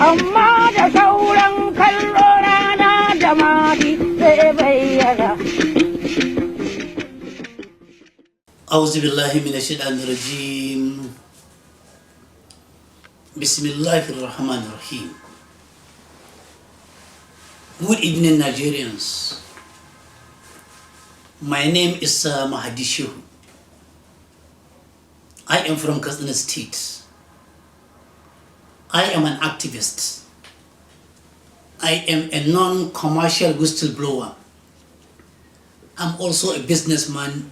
amma da sauran kallo rana da madi zai bayyana. أعوذ بالله من الشيطان الرجيم بسم الله الرحمن الرحيم. Good evening, Nigerians. My name is Mahadi Ta. I am from Katsina State. I am an activist. I am a non-commercial whistleblower. I'm also a businessman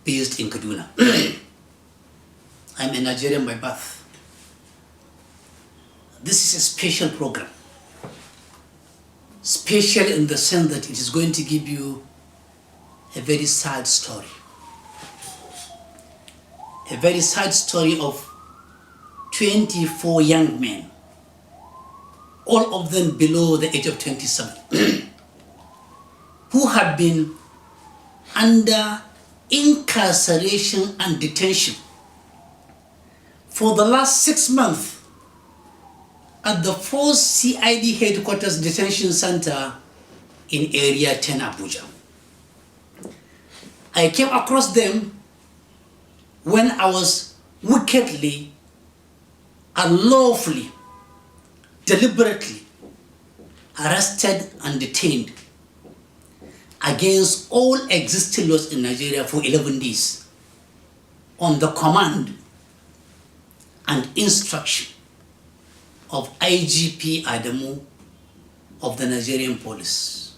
based in Kaduna. I'm a Nigerian by birth. This is a special program. Special in the sense that it is going to give you a very sad story. A very sad story of 24 young men, all of them below the age of 27, who had been under incarceration and detention for the last 6 months at the 4th CID Headquarters Detention Center in Area 10, Abuja. I came across them when I was wickedly, unlawfully, deliberately arrested and detained against all existing laws in Nigeria for 11 days on the command and instruction of IGP Adamu of the Nigerian police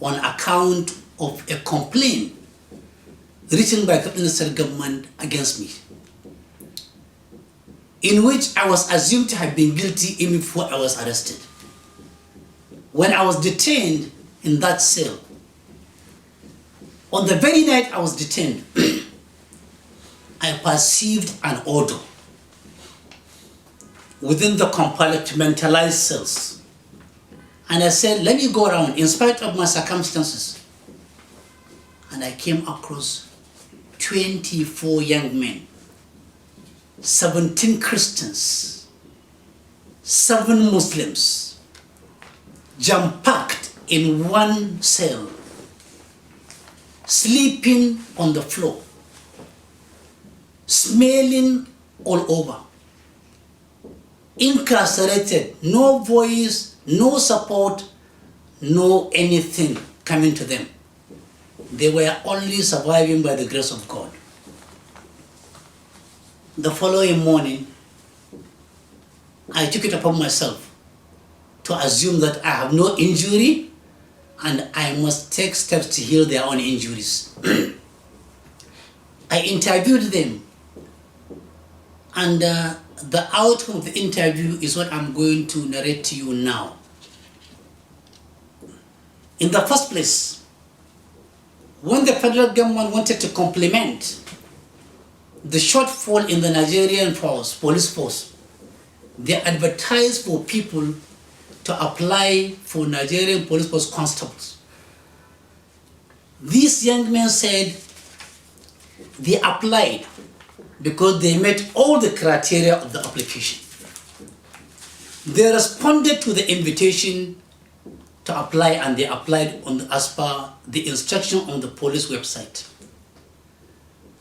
on account of a complaint written by the Minister government against me, in which I was assumed to have been guilty even before I was arrested. When I was detained in that cell, on the very night I was detained, I perceived an odor within the compartmentalized cells. And I said, let me go around in spite of my circumstances. And I came across 24 young men, 17 Christians, 7 Muslims, jam-packed in one cell, sleeping on the floor, smelling all over, incarcerated, no voice, no support, no anything coming to them. They were only surviving by the grace of God. The following morning, I took it upon myself to assume that I have no injury and I must take steps to heal their own injuries. I interviewed them, and the outcome of the interview is what I'm going to narrate to you now. In the first place, when the federal government wanted to complement the shortfall in the Nigerian police force, they advertised for people to apply for Nigerian police force constables. These young men said they applied because they met all the criteria of the application. They responded to the invitation to apply, and they applied as per the instruction on the police website.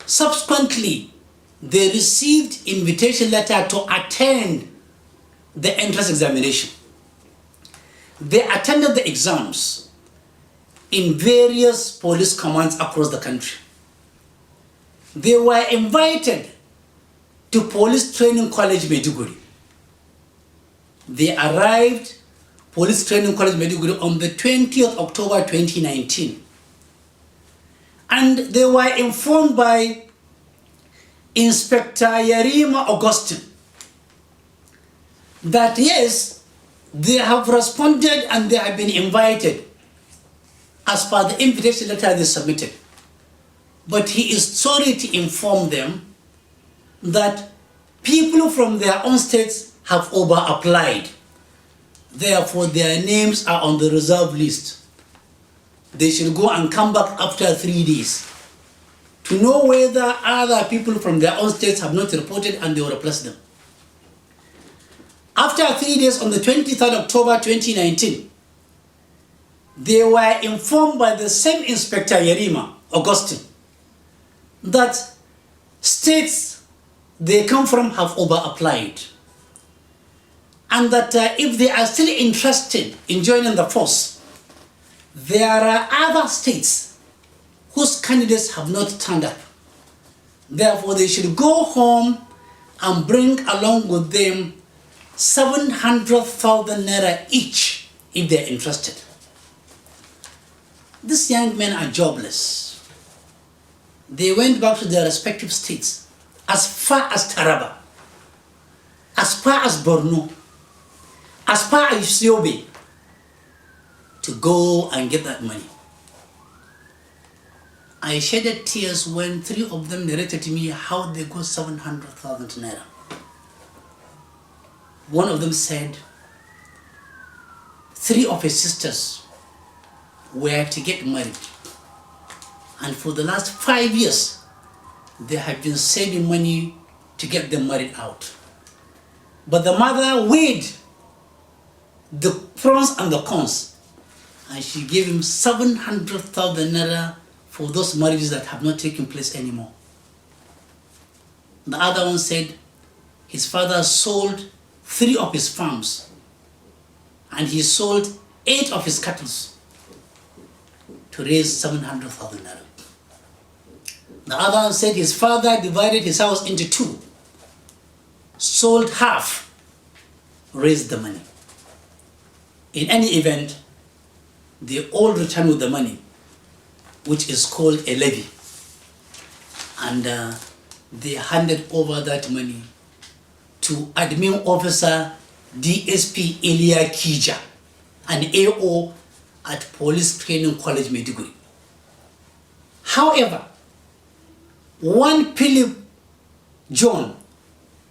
Subsequently, they received invitation letter to attend the entrance examination. They attended the exams in various police commands across the country. They were invited to Police Training College Maiduguri. They arrived Police Training College Maiduguri on the 20th October 2019. And they were informed by Inspector Yarima Augustine that yes, they have responded and they have been invited as per the invitation letter they submitted. But he is sorry to inform them that people from their own states have over-applied. Therefore, their names are on the reserve list. They should go and come back after 3 days to know whether other people from their own states have not reported and they will replace them. After 3 days, on the 23rd October 2019, they were informed by the same Inspector Yerima, Augustine, that states they come from have over-applied, and that if they are still interested in joining the force, there are other states whose candidates have not turned up. Therefore, they should go home and bring along with them 700,000 naira each if they are interested. These young men are jobless. They went back to their respective states, as far as Taraba, as far as Borno, as far as Yobe, to go and get that money. I shedded tears when 3 of them narrated to me how they got 700,000 naira. One of them said 3 of his sisters were to get married, and for the last 5 years they have been saving money to get them married out. But the mother weighed the pros and the cons, and she gave him 700,000 naira for those marriages that have not taken place anymore. The other one said his father sold 3 of his farms, and he sold 8 of his cattle to raise 700,000 naira. The other one said his father divided his house into 2, sold half, raised the money. In any event, they all returned with the money, which is called a levy, and they handed over that money to Admin Officer DSP Elia Kija, an AO at Police Training College, Maiduguri. However, one Philip John,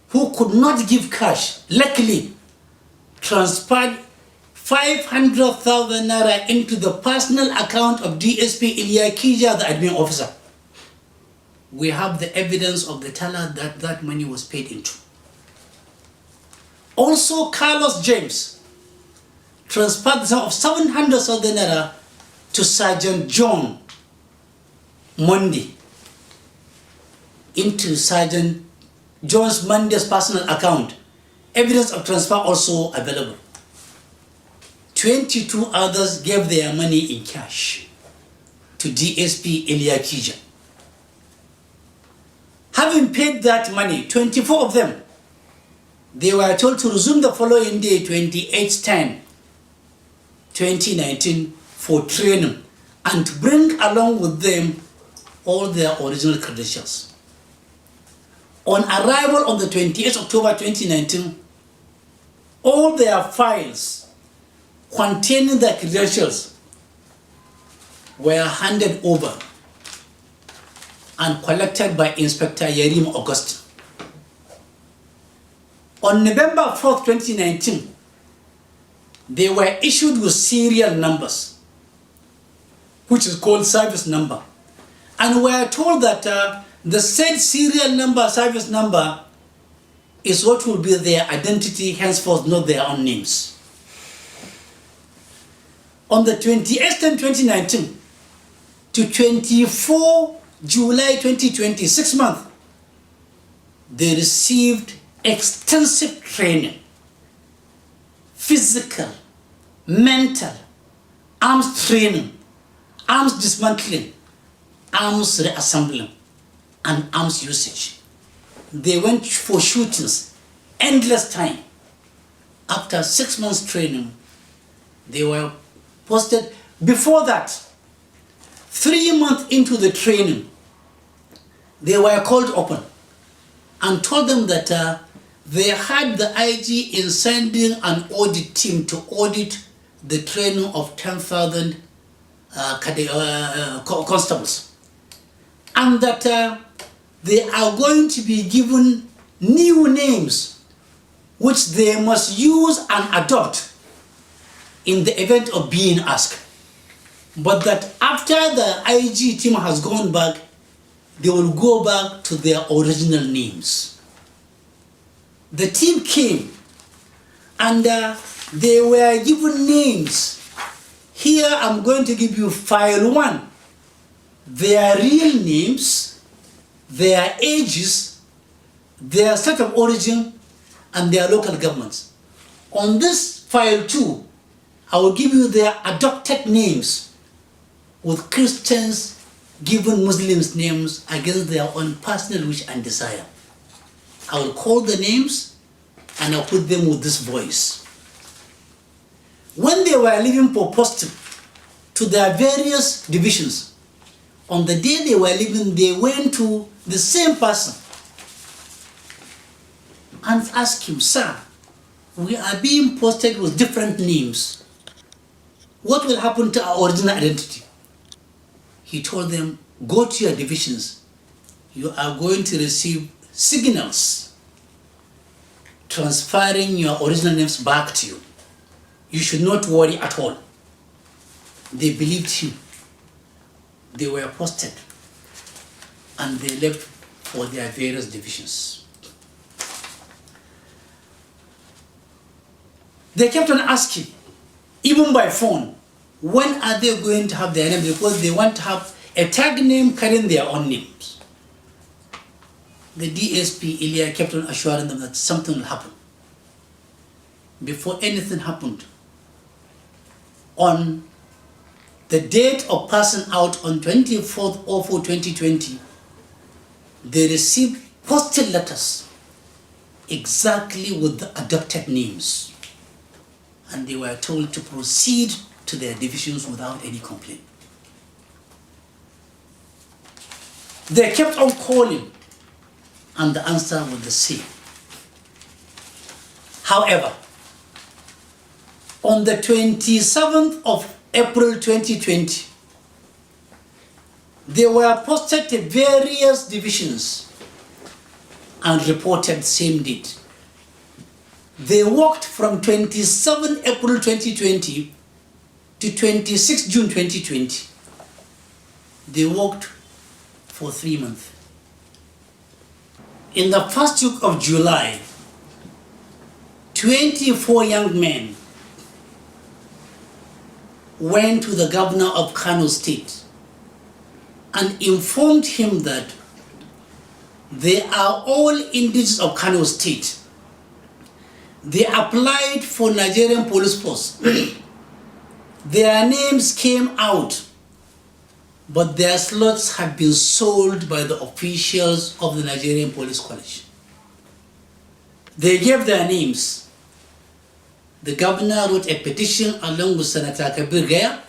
who could not give cash, luckily transferred 500,000 naira into the personal account of DSP Elia Kija, the admin officer. We have the evidence of the teller that that money was paid into. Also, Carlos James transferred the sum of 700,000 naira to Sergeant John Monday into Sergeant John's Monday's personal account. Evidence of transfer also available. 22 others gave their money in cash to DSP Elia Kija. Having paid that money, 24 of them, they were told to resume the following day, 28/10/2019, for training and to bring along with them all their original credentials. On arrival on the 28th October 2019, all their files containing their credentials were handed over and collected by Inspector Yerim August. On November 4th, 2019, they were issued with serial numbers, which is called service number, and were told that the said serial number, service number, is what will be their identity henceforth, not their own names. On the 28th, 2019 to 24 July 2020, 6 months, they received extensive training, physical, mental, arms training, arms dismantling, arms reassembling, and arms usage. They went for shootings, endless time. After 6 months training, they were posted. Before that, 3 months into the training, they were called open and told them that they had the IG in sending an audit team to audit the training of 10,000 constables, and that they are going to be given new names which they must use and adopt in the event of being asked. But that after the IG team has gone back, they will go back to their original names. The team came And they were given names. Here I'm going to give you file 1. Their real names, their ages, their state of origin, and their local governments. On this file 2, I will give you their adopted names, with Christians giving Muslims names against their own personal wish and desire. I will call the names and I'll put them with this voice. When they were leaving for posting to their various divisions, on the day they were leaving, they went to the same person and asked him, "Sir, we are being posted with different names. What will happen to our original identity?" He told them, "Go to your divisions. You are going to receive signals transferring your original names back to you. You should not worry at all." They believed him. They were posted and they left for their various divisions. They kept on asking, even by phone, when are they going to have their name, because they want to have a tag name carrying their own names. The DSP Ilya kept on assuring them that something will happen. Before anything happened, on the date of passing out on 24th of 2020, they received postal letters exactly with the adopted names, and they were told to proceed to their divisions without any complaint. They kept on calling, and the answer was the same. However, on the 27th of April 2020, they were posted to various divisions and reported same date. They worked from 27 April 2020 to 26 June 2020. They worked for 3 months. In the first week of July, 24 young men went to the governor of Kano State and informed him that they are all indigenous of Kano State. They applied for Nigerian police force. Their names came out, but their slots had been sold by the officials of the Nigerian Police College. They gave their names. The governor wrote a petition along with Senator Kabir Gaya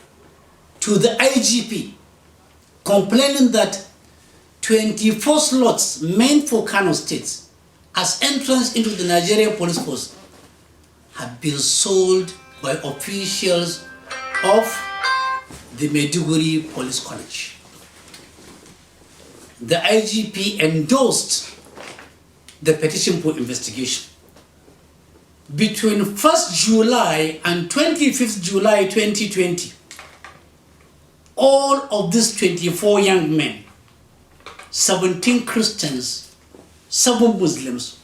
to the IGP, complaining that 24 slots meant for Kano State as entrance into the Nigerian police force had been sold by officials of the Maiduguri Police College. The IGP endorsed the petition for investigation. Between 1st July and 25th July 2020, all of these 24 young men, 17 Christians, 7 Muslims,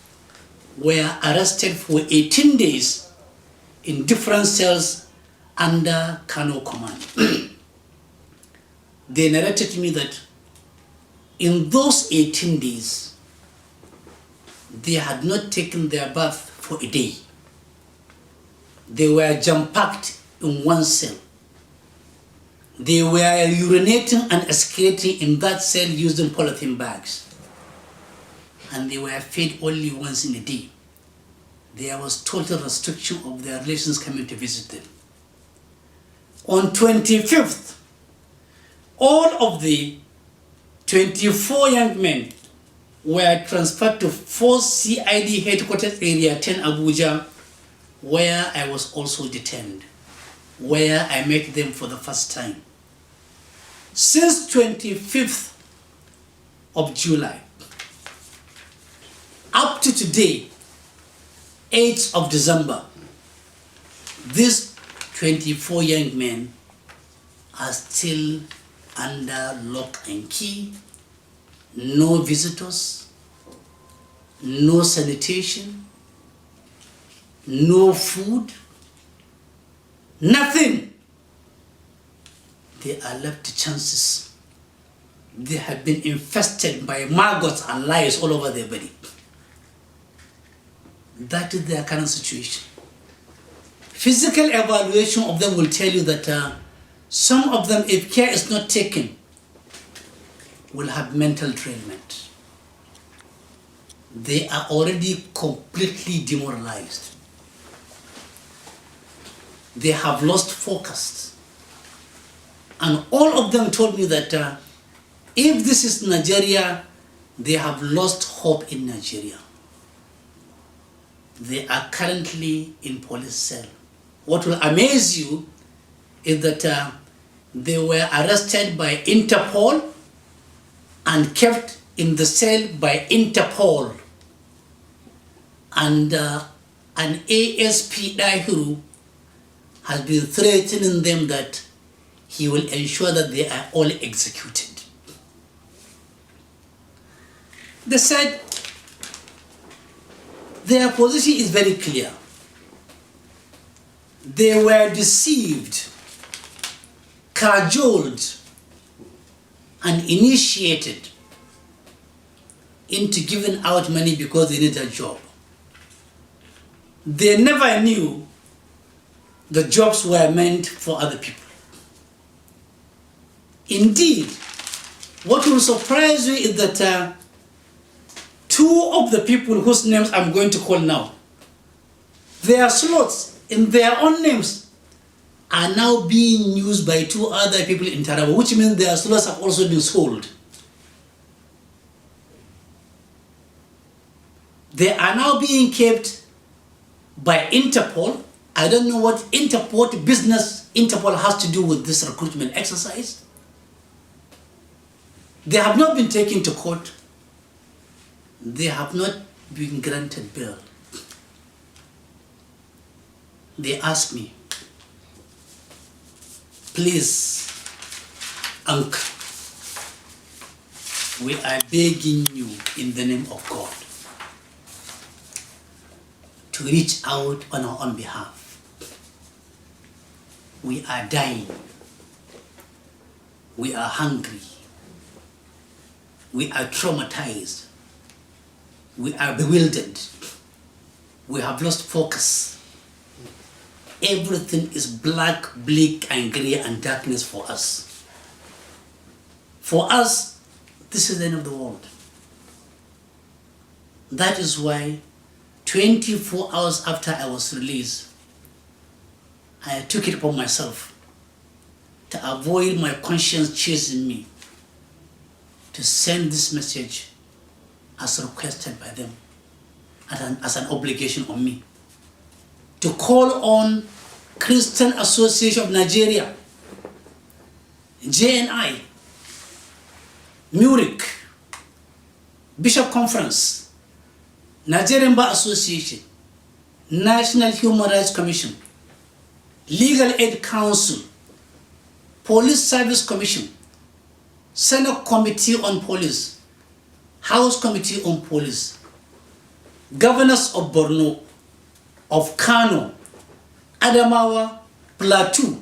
were arrested for 18 days in different cells under Kano command. They narrated to me that in those 18 days, they had not taken their bath for a day. They were jam-packed in one cell. They were urinating and excreting in that cell using polythene bags. And they were fed only once in a day. There was total restriction of their relations coming to visit them. On 25th, all of the 24 young men were transferred to 4th CID headquarters area 10 Abuja, where I was also detained, where I met them for the first time. Since 25th of July, up to today, 8th of December, these 24 young men are still under lock and key, no visitors, no sanitation, no food, nothing. They are left to chances. They have been infested by maggots and lice all over their body. That is their current situation. Physical evaluation of them will tell you that some of them, if care is not taken, will have mental derailment. They are already completely demoralized. They have lost focus. And all of them told me that if this is Nigeria, they have lost hope in Nigeria. They are currently in police cell. What will amaze you is that they were arrested by Interpol and kept in the cell by Interpol. And an ASP Dahiru has been threatening them that he will ensure that they are all executed. They said their position is very clear. They were deceived, cajoled, and initiated into giving out money because they need a job. They never knew the jobs were meant for other people. Indeed, what will surprise you is that two of the people whose names I'm going to call now, their slots in their own names are now being used by two other people in Taraba, which means their slots have also been sold. They are now being kept by Interpol. I don't know what business Interpol has to do with this recruitment exercise. They have not been taken to court. They have not been granted bail. They asked me, please, uncle, we are begging you in the name of God to reach out on our own behalf. We are dying. We are hungry. We are traumatized. We are bewildered. We have lost focus. Everything is black, bleak, and grey and darkness for us. For us, this is the end of the world. That is why 24 hours after I was released, I took it upon myself to avoid my conscience chasing me, to send this message as requested by them, as an obligation on me, to call on Christian Association of Nigeria, JNI, Munich, Bishop Conference, Nigerian Bar Association, National Human Rights Commission, Legal Aid Council, Police Service Commission, Senate Committee on Police, House Committee on Police, Governors of Borno, of Kano, Adamawa, Plateau,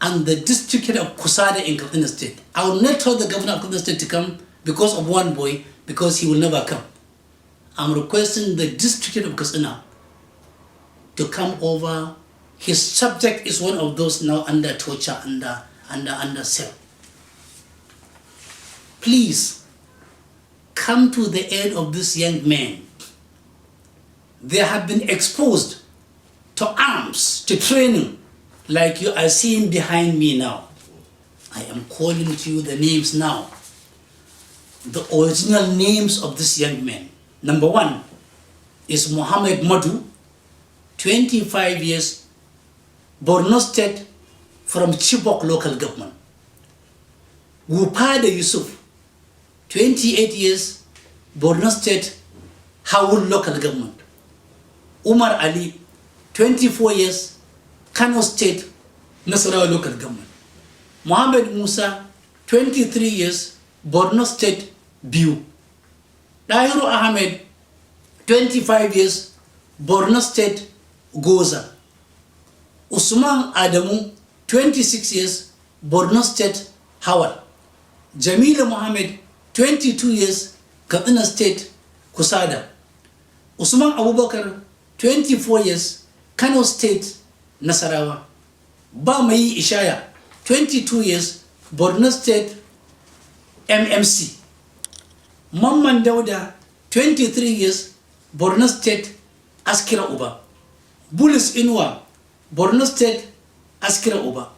and the District Head of Kusada in Katsina State. I will not tell the Governor of Katsina State to come because of one boy, because he will never come. I'm requesting the District Head of Katsina to come over. His subject is one of those now under torture, under cell. Please, come to the aid of this young man. They have been exposed to arms, to training, like you are seeing behind me now. I am calling to you the names now. The original names of this young man. Number one is Muhammad Madu, 25 years, Borno State, from Chibok local government. Wupada Yusuf, 28 years, Borno State, Hawul local government. Umar Ali, 24 years, Kano State, Nasarawa local government. Muhammad Musa, 23 years, Borno State, Biu. Dahiru Ahmed, 25 years, Borno State, Goza. Usman Adamu, 26 years, Borno State, Hawal. Jamila Mohammed, 22 years, Katsina State, Kusada. Usman Abubakar, 24 years, Kano State, Nasarawa. Bamayi Ishaya, 22 years, Borno State, MMC. Mamman Dauda, 23 years, Borno State, Askira Uba. Bullis Inwa, Borno State, Askira Uba.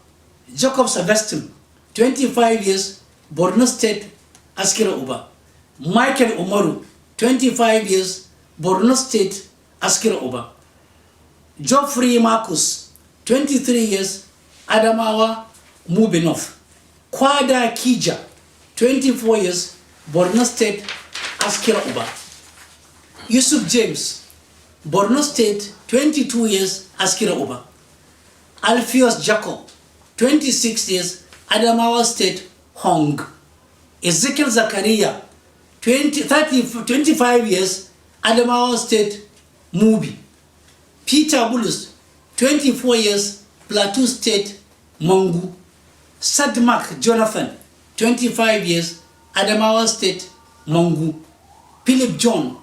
Jacob Sebastian, 25 years, Borno State, Askira Uba. Michael Umaru, 25 years, Borno State, Askira Uba. Geoffrey Marcus, 23 years, Adamawa, Mubinov. Kwada Kija, 24 years, Borno State, Askira Uba. Yusuf James, Borno State, 22 years, Askira Uba. Alpheus Jacob, 26 years, Adamawa State, Hong. Ezekiel Zakaria, 25 years, Adamawa State, Mubi. Peter Bulus, 24 years, Plateau State, Mangu. Sadmak Jonathan, 25 years, Adamawa State, Mangu. Philip John,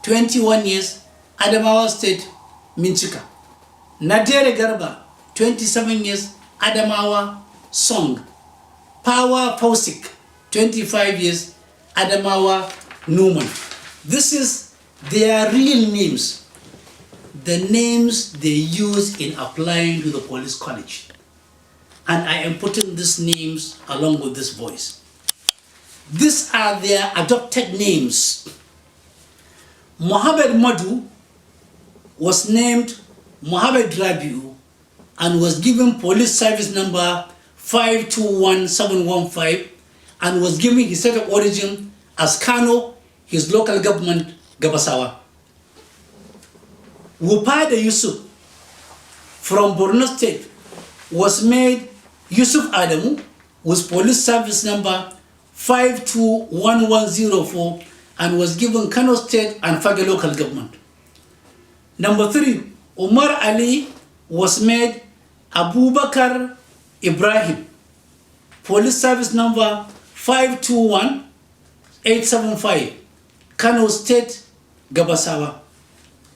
21 years, Adamawa State, Minchika. Nadere Garba, 27 years, Adamawa, Song. Power Pausik, 25 years, Adamawa, Numan. This is their real names, the names they use in applying to the police college. And I am putting these names along with this voice. These are their adopted names. Mohammed Madu was named Mohammed Rabiu and was given police service number 521715 and was given his state of origin as Kano, his local government, Gabasawa. Wupada Yusuf from Borno State was made Yusuf Adamu with police service number 521104 and was given Kano State and Fage local government. Number 3, Umar Ali was made Abubakar Ibrahim, police service number 521875, Kano State, Gabasawa.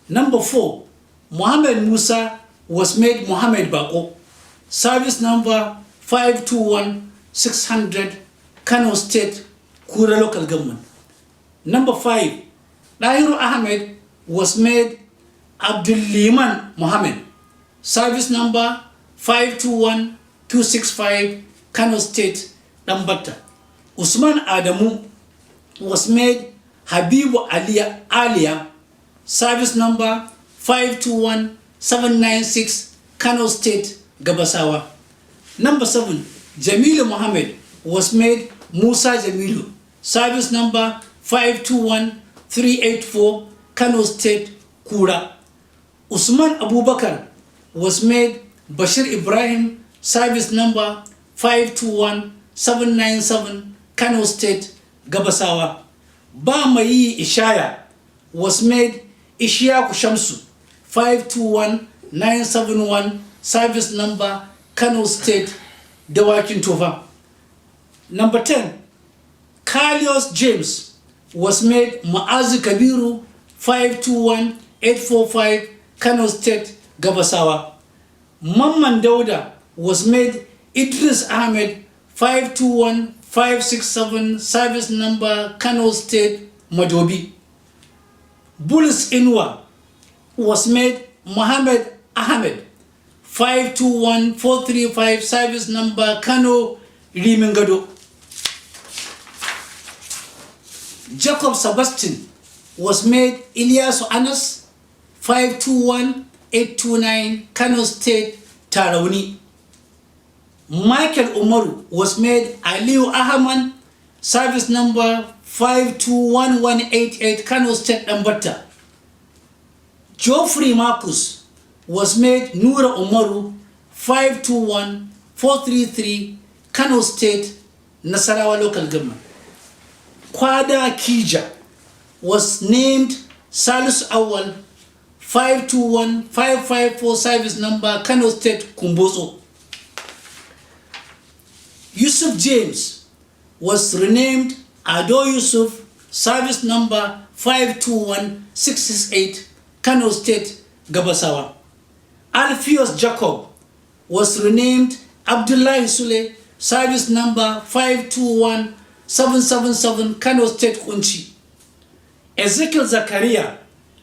Number 4, Muhammad Musa was made Muhammad Bako, service number 521600, Kano State, Kura local government. Number 5, Dahiru Ahmed was made Abdul Liman Mohammed, service number 521265, Kano State, Dambata. Usman Adamu was made Habibu Alia, service number 521796, Kano State, Gabasawa. Number 7, Jamilu Mohammed was made Musa Jamilu, service number 521384, Kano State, Kura. Usman Abubakar was made Bashir Ibrahim, service number 521797, Kano State, Gabasawa. Bamayi Ishaya was made Ishiyaku Shamsu, 521971, service number Kano State, Dawakin Tova. Number 10, Carlos James was made Maazi Kabiru, 521845, Kano State, Gabasawa. Mamman Dauda was made Idris Ahmed, 521567, service number Kano State, Madobi. Bullis Inwa was made Mohammed Ahmed, 521435, service number Kano, Rimingado. Jacob Sebastian was made Ilyasu Anas, 521829, Kano State, Tarauni. Michael Umaru was made Aliu Ahman, service number 521188, Kano State, Dambata. Geoffrey Marcus was made Nura Umaru, 521433, Kano State, Nasarawa local government. Kwada Kija was named Salus Awal, 521-554 service number, Kano State, Kumbozo. Yusuf James was renamed Ado Yusuf, service number 521668, Kano State, Gabasawa. Alpheus Jacob was renamed Abdullah Sule, service number 521777, Kano State, Kunchi. Ezekiel Zakaria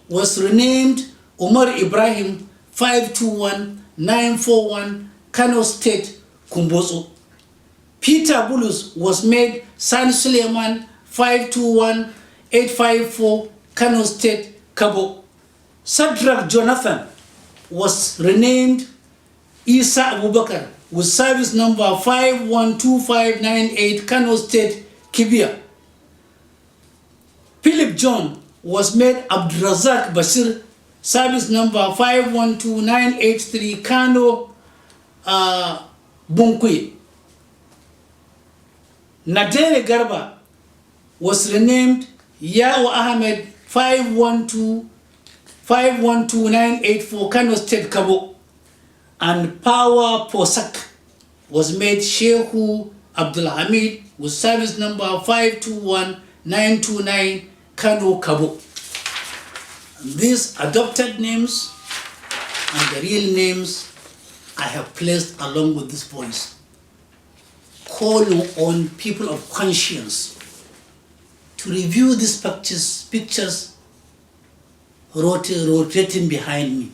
was renamed Umar Ibrahim, 521941, Kano State, Kumbozo. Peter Bulus was made San Suleiman, 521854, Kano State, Kabo. Sadrak Jonathan was renamed Isa Abubakar with service number 512598, Kano State, Kibia. Philip John was made Abdurazak Bashir, service number 512983, Kano, Bunkwe. Nadere Garba was renamed Yao Ahmed, 512984, Kano State, Kabo. And Power Posak was made Shehu Abdul Hamid with service number 521929, Kano, Kabo. These adopted names and the real names I have placed along with this voice, calling on people of conscience to review these pictures rotating behind me,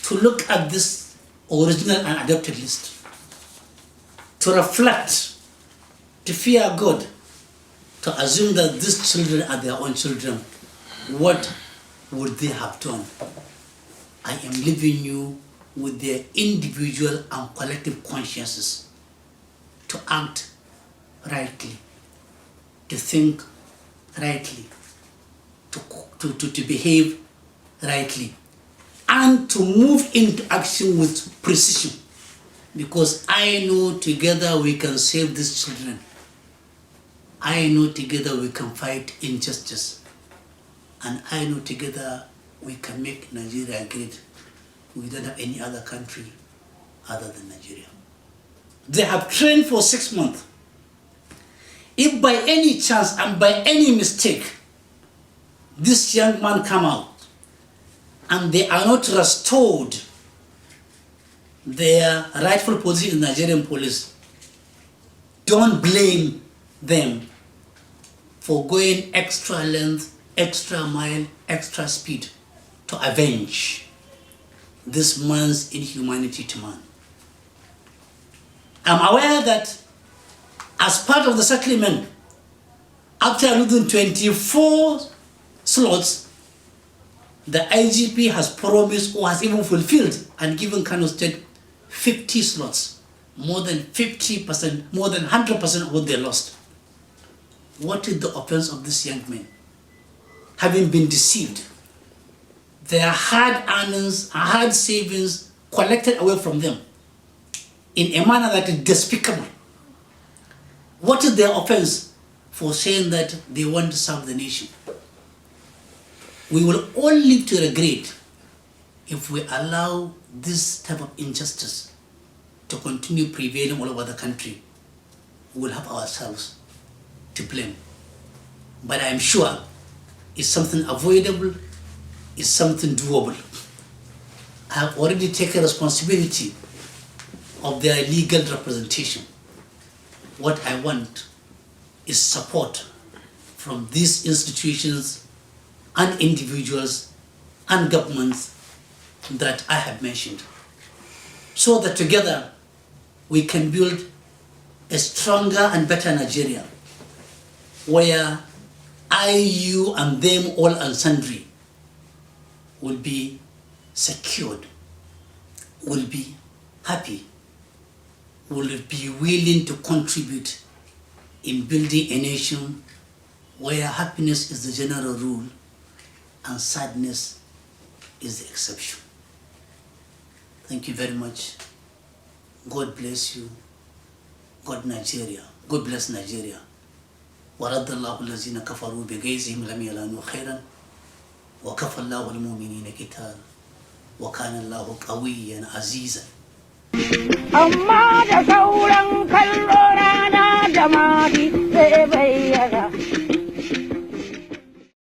to look at this original and adopted list, to reflect, to fear God, to assume that these children are their own children. What would they have done? I am leaving you with their individual and collective consciences to act rightly, to think rightly, to behave rightly, and to move into action with precision. Because I know together we can save these children. I know together we can fight injustice. And I know together we can make Nigeria great. We don't have any other country other than Nigeria. They have trained for 6 months. If by any chance and by any mistake, this young man come out and they are not restored their rightful position in Nigerian police, don't blame them for going extra length, extra mile, extra speed to avenge this man's inhumanity to man. I'm aware that as part of the settlement, after losing 24 slots, the IGP has promised or has even fulfilled and given Kano State 50 slots, more than 50%, more than 100% of what they lost. What is the offense of these young men? Having been deceived, their hard earnings, hard savings collected away from them in a manner that is despicable. What is their offense for saying that they want to serve the nation? We will all live to regret if we allow this type of injustice to continue prevailing all over the country. We will have ourselves to blame. But I am sure it's something avoidable, it's something doable. I have already taken responsibility of their legal representation. What I want is support from these institutions and individuals and governments that I have mentioned, so that together we can build a stronger and better Nigeria, where I, you, and them all and sundry will be secured, will be happy, will be willing to contribute in building a nation where happiness is the general rule and sadness is the exception. Thank you very much. God bless you. God bless Nigeria. وَرَدَّ اللَّهُ الَّذِينَ كَفَرُوا بِغَيْظِهِمْ لَمْ يَنَالُوا خَيْرًا وكفى الله المؤمنين قتال وكان الله قويا عزيزا. amma